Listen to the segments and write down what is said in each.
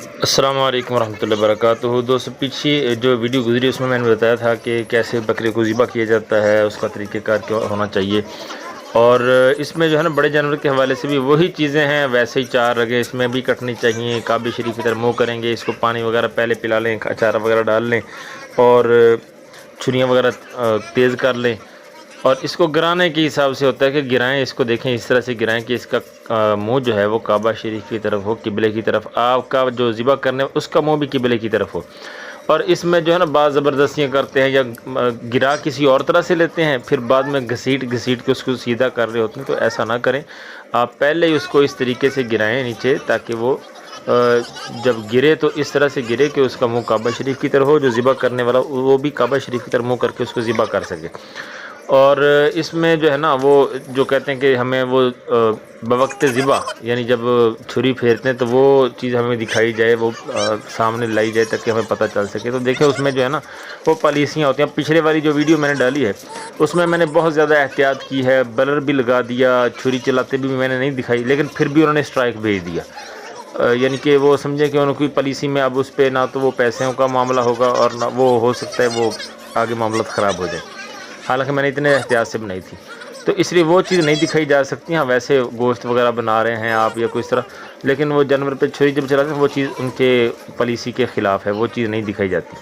السلام علیکم ورحمۃ اللہ وبرکاتہ۔ دوستو، پیچھے جو ویڈیو گزری اس میں میں نے بتایا تھا کہ کیسے بکرے کو ذبح کیا جاتا ہے، اس کا طریقہ کار کیا ہونا چاہیے، اور اس میں جو ہے نا بڑے جانور کے حوالے سے بھی وہی چیزیں ہیں، ویسے ہی 4 رگیں اس میں بھی کٹنی چاہیے۔ کعبہ شریف کی طرف منہ کریں گے، اس کو پانی وغیرہ پہلے پلا لیں، اچارہ وغیرہ ڈال لیں اور چھریاں وغیرہ تیز کر لیں، اور اس کو گرانے کے حساب سے ہوتا ہے کہ گرائیں، اس کو دیکھیں اس طرح سے گرائیں کہ اس کا منہ جو ہے وہ کعبہ شریف کی طرف ہو، قبلے کی طرف۔ آپ کا جو ذبح کرنے اس کا منہ بھی قبلے کی طرف ہو۔ اور اس میں جو ہے نا بعض زبردستیاں کرتے ہیں یا گرا کسی اور طرح سے لیتے ہیں، پھر بعد میں گھسیٹ کے اس کو سیدھا کر رہے ہوتے ہیں، تو ایسا نہ کریں۔ آپ پہلے ہی اس کو اس طریقے سے گرائیں نیچے، تاکہ وہ جب گرے تو اس طرح سے گرے کہ اس کا منہ کعبہ شریف کی طرف ہو، جو ذبح کرنے والا وہ بھی کعبہ شریف کی طرف منہ کر کے اس کو ذبح کر سکے۔ اور اس میں جو ہے نا وہ جو کہتے ہیں کہ ہمیں وہ بوقت ذبح، یعنی جب چھری پھیرتے ہیں تو وہ چیز ہمیں دکھائی جائے، وہ سامنے لائی جائے تاکہ ہمیں پتہ چل سکے۔ تو دیکھیں اس میں جو ہے نا وہ پالیسیاں ہوتی ہیں۔ پچھلے والی جو ویڈیو میں نے ڈالی ہے اس میں نے بہت زیادہ احتیاط کی ہے، بلر بھی لگا دیا، چھری چلاتے بھی میں نے نہیں دکھائی، لیکن پھر بھی انہوں نے اسٹرائک بھیج دیا۔ یعنی کہ وہ سمجھے کہ ان کی پالیسی میں اب اس پہ نہ تو وہ پیسوں کا معاملہ ہوگا اور نہ وہ ہو سکتا ہے وہ آگے معاملات خراب ہو جائے، حالانکہ میں نے اتنے احتیاط سے بنائی تھی، تو اس لیے وہ چیز نہیں دکھائی جا سکتی۔ ہاں ویسے گوشت وغیرہ بنا رہے ہیں آپ یا کوئی اس طرح، لیکن وہ جانور پہ چھری جب چلاتے ہیں وہ چیز ان کے پالیسی کے خلاف ہے، وہ چیز نہیں دکھائی جاتی،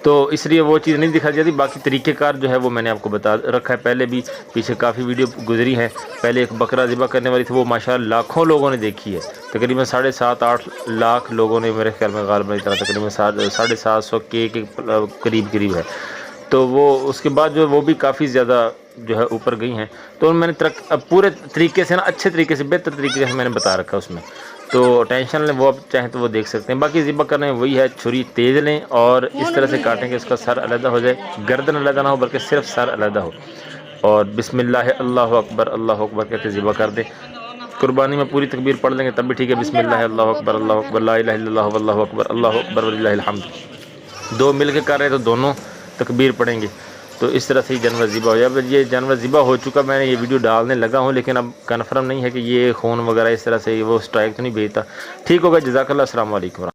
تو اس لیے وہ چیز نہیں دکھائی جاتی۔ باقی طریقہ کار جو ہے وہ میں نے آپ کو بتا رکھا ہے، پہلے بھی پیچھے کافی ویڈیو گزری ہیں۔ پہلے ایک بکرا ذبح کرنے والی تھی، وہ ماشاءاللہ لاکھوں لوگوں نے دیکھی ہے، تقریباً 7.5-8 لاکھ لوگوں نے میرے خیال میں غالباً تقریباً 750 کے قریب ہے۔ تو وہ اس کے بعد جو وہ بھی کافی زیادہ جو ہے اوپر گئی ہیں، تو میں نے پورے طریقے سے نا اچھے طریقے سے بہتر طریقے سے میں نے بتا رکھا اس میں، تو ٹینشن لیں، وہ آپ چاہیں تو وہ دیکھ سکتے ہیں۔ باقی ذبح کرنے میں وہی ہے، چھری تیز لیں اور اس طرح سے کاٹیں کہ اس کا سر علیحدہ ہو جائے، گردن علیحدہ نہ ہو بلکہ صرف سر علیحدہ ہو، اور بسم اللہ اللہ اکبر کہہ کے ذبح کر دیں۔ قربانی میں پوری تکبیر پڑھ لیں گے تب بھی ٹھیک ہے، بسم اللہ اللہ اکبر لا الہ الا اللہ واللہ اکبر وللہ الحمد۔ 2 مل کے کر رہے تو دونوں تکبیر پڑھیں گے، تو اس طرح سے ہی جانور ذبح ہو جائے۔ اب یہ جانور ذبح ہو چکا، میں نے یہ ویڈیو ڈالنے لگا ہوں، لیکن اب کنفرم نہیں ہے کہ یہ خون وغیرہ اس طرح سے وہ اسٹرائک تو نہیں بھیجتا۔ ٹھیک ہوگا، جزاک اللہ، السلام علیکم۔